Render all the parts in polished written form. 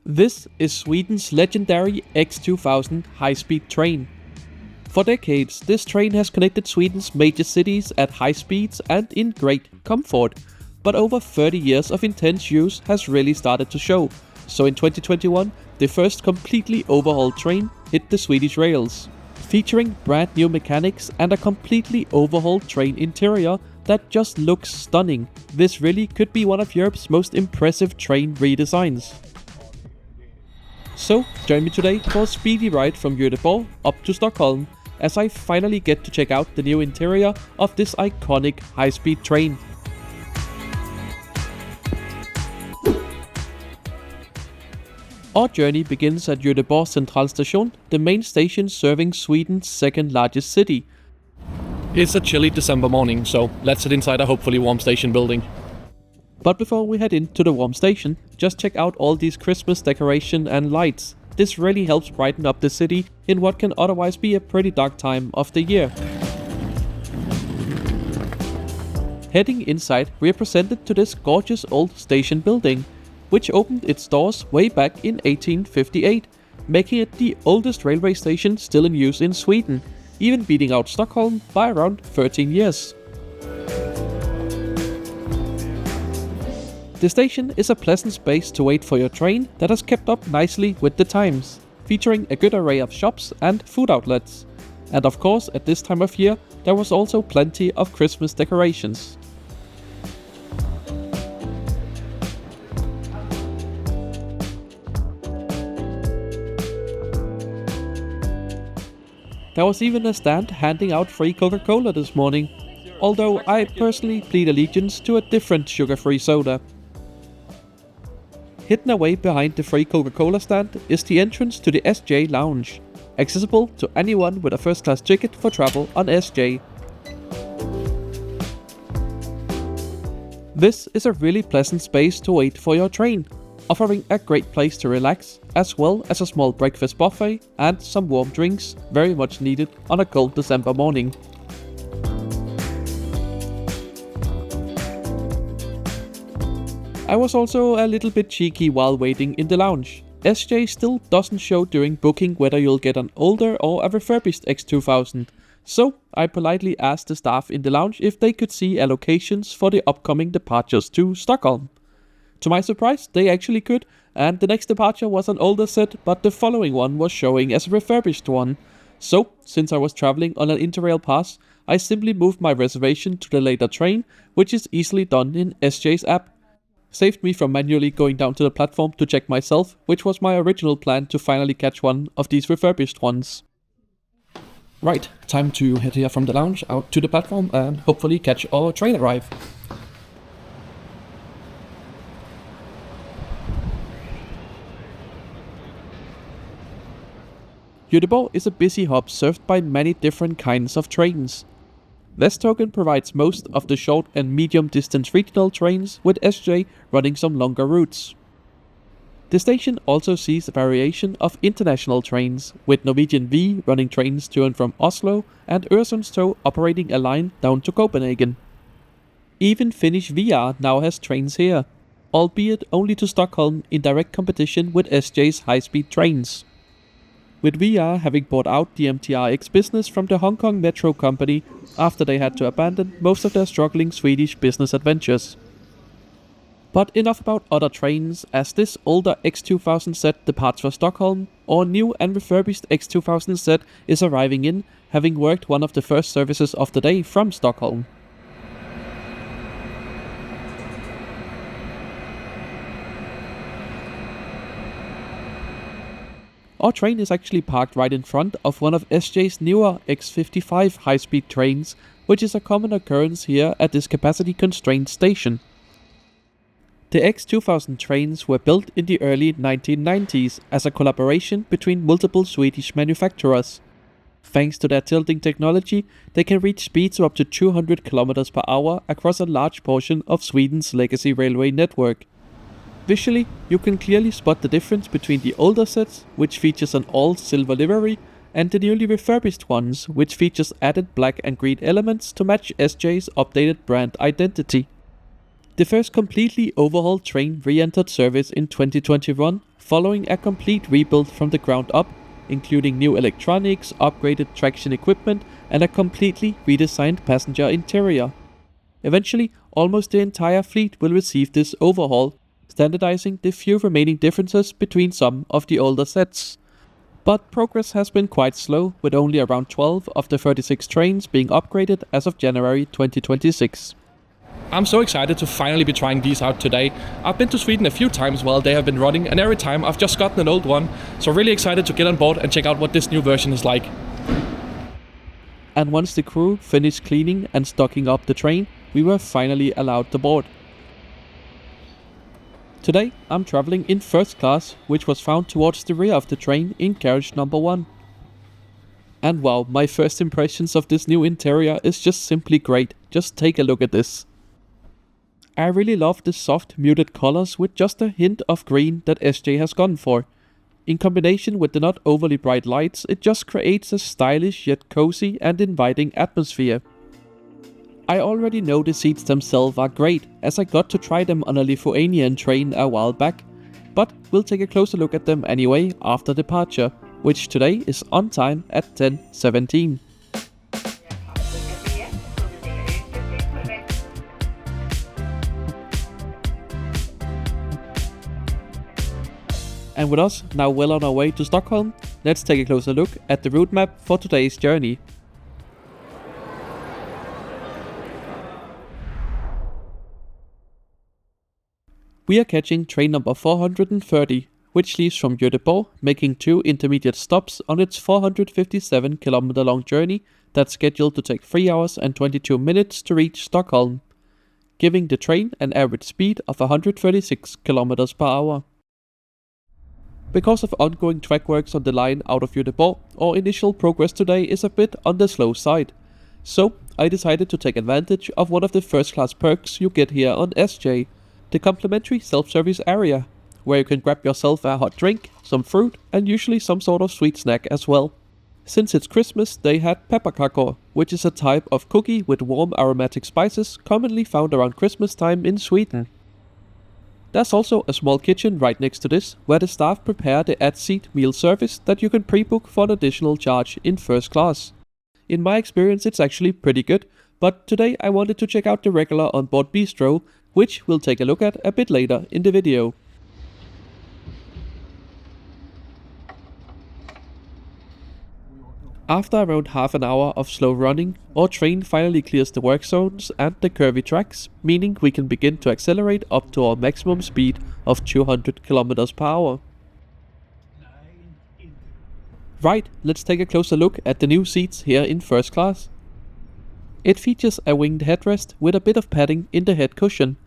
This is Sweden's legendary X2000 high-speed train. For decades, this train has connected Sweden's major cities at high speeds and in great comfort, but over 30 years of intense use has really started to show. So in 2021, the first completely overhauled train hit the Swedish rails, featuring brand new mechanics and a completely overhauled train interior that just looks stunning. This really could be one of Europe's most impressive train redesigns. So, join me today for a speedy ride from Göteborg up to Stockholm, as I finally get to check out the new interior of this iconic high-speed train. Our journey begins at Göteborg Centralstation, the main station serving Sweden's second largest city. It's a chilly December morning, so let's sit inside a hopefully warm station building. But before we head into the warm station, just check out all these Christmas decoration and lights. This really helps brighten up the city in what can otherwise be a pretty dark time of the year. Heading inside, we are presented to this gorgeous old station building, which opened its doors way back in 1858, making it the oldest railway station still in use in Sweden, even beating out Stockholm by around 13 years. The station is a pleasant space to wait for your train that has kept up nicely with the times, featuring a good array of shops and food outlets. And of course, at this time of year, there was also plenty of Christmas decorations. There was even a stand handing out free Coca-Cola this morning, although I personally plead allegiance to a different sugar-free soda. Hidden away behind the free Coca-Cola stand is the entrance to the SJ Lounge, accessible to anyone with a first-class ticket for travel on SJ. This is a really pleasant space to wait for your train, offering a great place to relax, as well as a small breakfast buffet and some warm drinks, very much needed on a cold December morning. I was also a little bit cheeky while waiting in the lounge. SJ still doesn't show during booking whether you'll get an older or a refurbished X2000, so I politely asked the staff in the lounge if they could see allocations for the upcoming departures to Stockholm. To my surprise, they actually could, and the next departure was an older set, but the following one was showing as a refurbished one. So, since I was traveling on an Interrail pass, I simply moved my reservation to the later train, which is easily done in SJ's app. Saved me from manually going down to the platform to check myself, which was my original plan to finally catch one of these refurbished ones. Right, time to head here from the lounge out to the platform and hopefully catch our train arrive. Göteborg is a busy hub served by many different kinds of trains. Snabbtåg provides most of the short and medium distance regional trains, with SJ running some longer routes. The station also sees a variation of international trains, with Norwegian V running trains to and from Oslo and Øresundstog operating a line down to Copenhagen. Even Finnish VR now has trains here, albeit only to Stockholm in direct competition with SJ's high-speed trains. With VR having bought out the MTRX business from the Hong Kong Metro company after they had to abandon most of their struggling Swedish business adventures. But enough about other trains, as this older X2000 set departs for Stockholm, our new and refurbished X2000 set is arriving in, having worked one of the first services of the day from Stockholm. Our train is actually parked right in front of one of SJ's newer X55 high-speed trains, which is a common occurrence here at this capacity-constrained station. The X2000 trains were built in the early 1990s as a collaboration between multiple Swedish manufacturers. Thanks to their tilting technology, they can reach speeds of up to 200 km per hour across a large portion of Sweden's legacy railway network. Visually, you can clearly spot the difference between the older sets, which features an all-silver livery, and the newly refurbished ones, which features added black and green elements to match SJ's updated brand identity. The first completely overhauled train re-entered service in 2021, following a complete rebuild from the ground up, including new electronics, upgraded traction equipment, and a completely redesigned passenger interior. Eventually, almost the entire fleet will receive this overhaul, standardizing the few remaining differences between some of the older sets. But progress has been quite slow, with only around 12 of the 36 trains being upgraded as of January 2026. I'm so excited to finally be trying these out today. I've been to Sweden a few times while they have been running, and every time I've just gotten an old one, so really excited to get on board and check out what this new version is like. And once the crew finished cleaning and stocking up the train, we were finally allowed to board. Today I'm traveling in first class, which was found towards the rear of the train in carriage number 1. And wow, my first impressions of this new interior is just simply great. Just take a look at this. I really love the soft muted colors with just a hint of green that SJ has gone for. In combination with the not overly bright lights, it just creates a stylish yet cozy and inviting atmosphere. I already know the seats themselves are great, as I got to try them on a Lithuanian train a while back, but we'll take a closer look at them anyway after departure, which today is on time at 10:17. And with us now well on our way to Stockholm, let's take a closer look at the route map for today's journey. We are catching train number 430, which leaves from Göteborg, making 2 intermediate stops on its 457 km long journey that's scheduled to take 3 hours and 22 minutes to reach Stockholm, giving the train an average speed of 136 km per hour. Because of ongoing track works on the line out of Göteborg, our initial progress today is a bit on the slow side. So I decided to take advantage of one of the first class perks you get here on SJ, the complimentary self-service area, where you can grab yourself a hot drink, some fruit, and usually some sort of sweet snack as well. Since it's Christmas, they had pepparkakor, which is a type of cookie with warm aromatic spices commonly found around Christmas time in Sweden. There's also a small kitchen right next to this, where the staff prepare the at-seat meal service that you can pre-book for an additional charge in first class. In my experience, it's actually pretty good, but today I wanted to check out the regular onboard bistro, which we'll take a look at a bit later in the video. After around half an hour of slow running, our train finally clears the work zones and the curvy tracks, meaning we can begin to accelerate up to our maximum speed of 200 km per hour. Right, let's take a closer look at the new seats here in first class. It features a winged headrest with a bit of padding in the head cushion.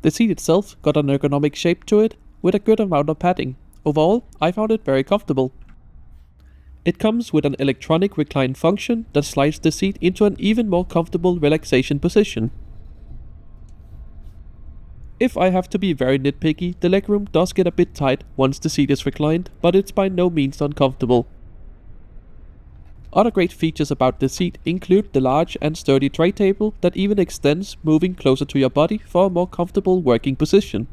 The seat itself got an ergonomic shape to it with a good amount of padding. Overall, I found it very comfortable. It comes with an electronic recline function that slides the seat into an even more comfortable relaxation position. If I have to be very nitpicky, the legroom does get a bit tight once the seat is reclined, but it's by no means uncomfortable. Other great features about the seat include the large and sturdy tray table that even extends, moving closer to your body for a more comfortable working position.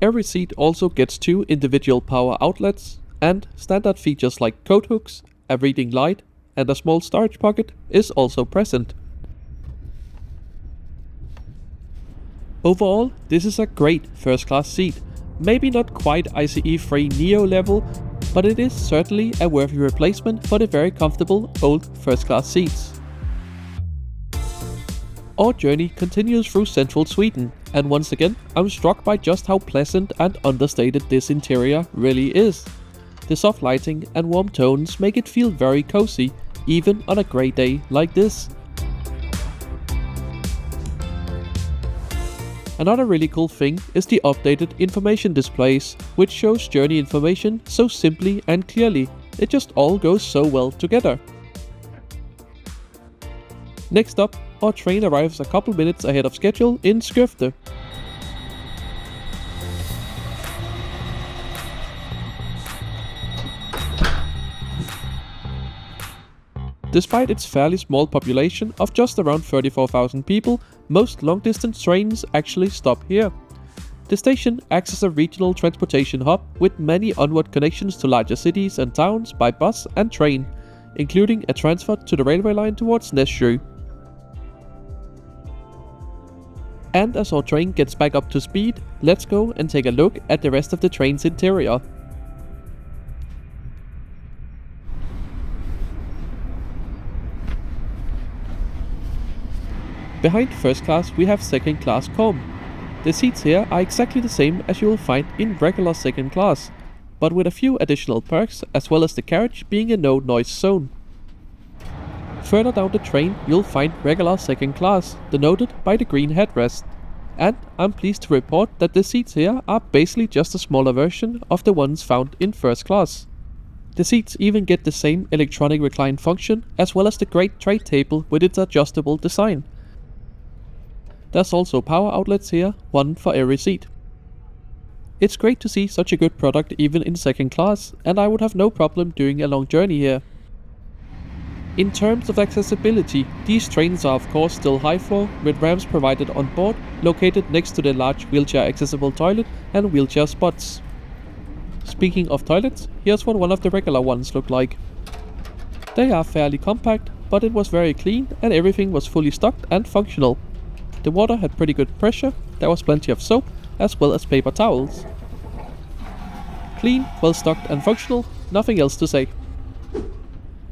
Every seat also gets 2 individual power outlets, and standard features like coat hooks, a reading light, and a small storage pocket is also present. Overall, this is a great first class seat. Maybe not quite ICE-free Neo level, but it is certainly a worthy replacement for the very comfortable old first class seats. Our journey continues through central Sweden, and once again I'm struck by just how pleasant and understated this interior really is. The soft lighting and warm tones make it feel very cozy, even on a grey day like this. Another really cool thing is the updated information displays, which shows journey information so simply and clearly. It just all goes so well together. Next up, our train arrives a couple minutes ahead of schedule in Skövde. Despite its fairly small population of just around 34,000 people, most long-distance trains actually stop here. The station acts as a regional transportation hub with many onward connections to larger cities and towns by bus and train, including a transfer to the railway line towards Nässjö. And as our train gets back up to speed, let's go and take a look at the rest of the train's interior. Behind first class we have second class Kom. The seats here are exactly the same as you will find in regular second class, but with a few additional perks as well as the carriage being a no noise zone. Further down the train you'll find regular second class, denoted by the green headrest. And I'm pleased to report that the seats here are basically just a smaller version of the ones found in first class. The seats even get the same electronic recline function as well as the great tray table with its adjustable design. There's also power outlets here, one for every seat. It's great to see such a good product even in second class, and I would have no problem doing a long journey here. In terms of accessibility, these trains are of course still high floor, with ramps provided on board, located next to the large wheelchair accessible toilet and wheelchair spots. Speaking of toilets, here's what one of the regular ones look like. They are fairly compact, but it was very clean and everything was fully stocked and functional. The water had pretty good pressure, there was plenty of soap, as well as paper towels. Clean, well stocked and functional, nothing else to say.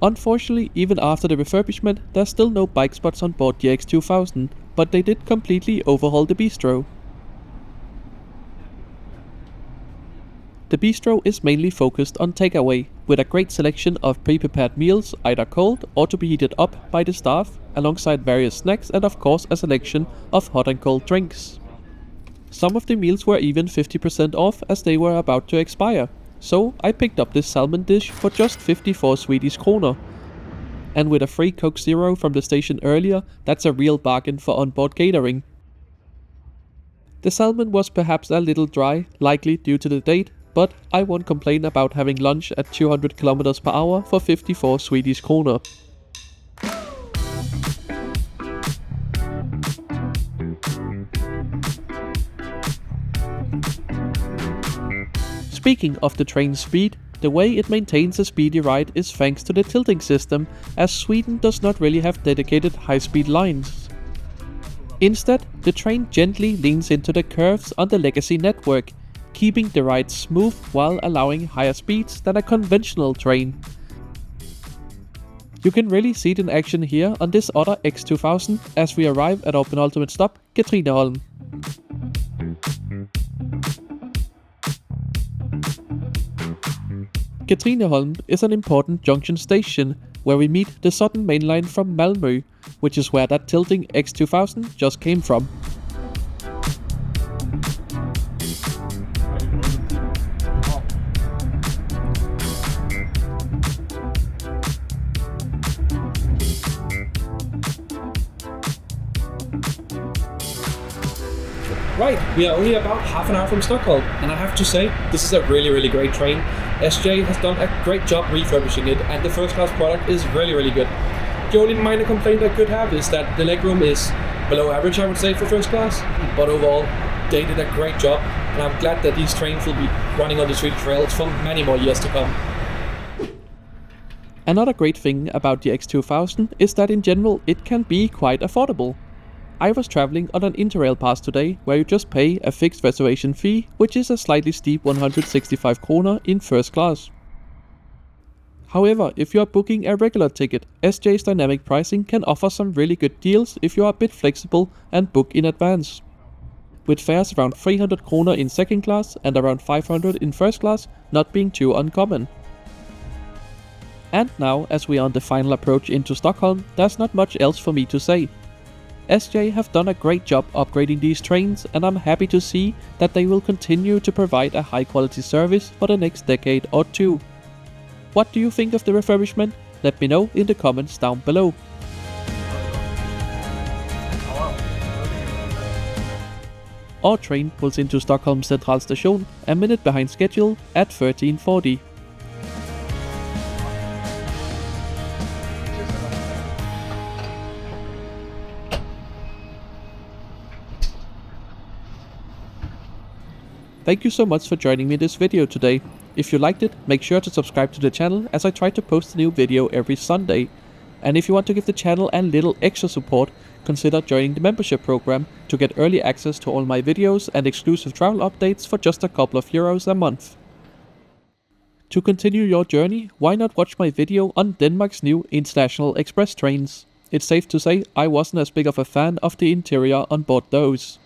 Unfortunately, even after the refurbishment, there's still no bike spots on board the X2000, but they did completely overhaul the bistro. The bistro is mainly focused on takeaway, with a great selection of pre-prepared meals, either cold or to be heated up by the staff, alongside various snacks and of course a selection of hot and cold drinks. Some of the meals were even 50% off as they were about to expire, so I picked up this salmon dish for just 54 Swedish kronor. And with a free Coke Zero from the station earlier, that's a real bargain for onboard catering. The salmon was perhaps a little dry, likely due to the date, but I won't complain about having lunch at 200 km per hour for 54 Swedish kronor. Speaking of the train's speed, the way it maintains a speedy ride is thanks to the tilting system, as Sweden does not really have dedicated high-speed lines. Instead, the train gently leans into the curves on the legacy network, keeping the ride smooth while allowing higher speeds than a conventional train. You can really see it in action here on this other X2000 as we arrive at our penultimate stop, Katrineholm. Katrineholm is an important junction station where we meet the southern main line from Malmö, which is where that tilting X2000 just came from. Right, we are only about half an hour from Stockholm, and I have to say, this is a really great train. SJ has done a great job refurbishing it, and the first class product is really good. The only minor complaint I could have is that the legroom is below average, I would say, for first class, but overall, they did a great job, and I'm glad that these trains will be running on the Swedish rails for many more years to come. Another great thing about the X2000 is that in general it can be quite affordable. I was traveling on an Interrail pass today where you just pay a fixed reservation fee, which is a slightly steep 165 kronor in first class. However, if you are booking a regular ticket, SJ's dynamic pricing can offer some really good deals if you are a bit flexible and book in advance. With fares around 300 kronor in second class and around 500 in first class not being too uncommon. And now, as we are on the final approach into Stockholm, there's not much else for me to say. SJ have done a great job upgrading these trains, and I'm happy to see that they will continue to provide a high quality service for the next decade or two. What do you think of the refurbishment? Let me know in the comments down below. Our train pulls into Stockholm Centralstation a minute behind schedule at 13:40. Thank you so much for joining me in this video today. If you liked it, make sure to subscribe to the channel as I try to post a new video every Sunday. And if you want to give the channel a little extra support, consider joining the membership program to get early access to all my videos and exclusive travel updates for just a couple of euros a month. To continue your journey, why not watch my video on Denmark's new international express trains? It's safe to say I wasn't as big of a fan of the interior on board those.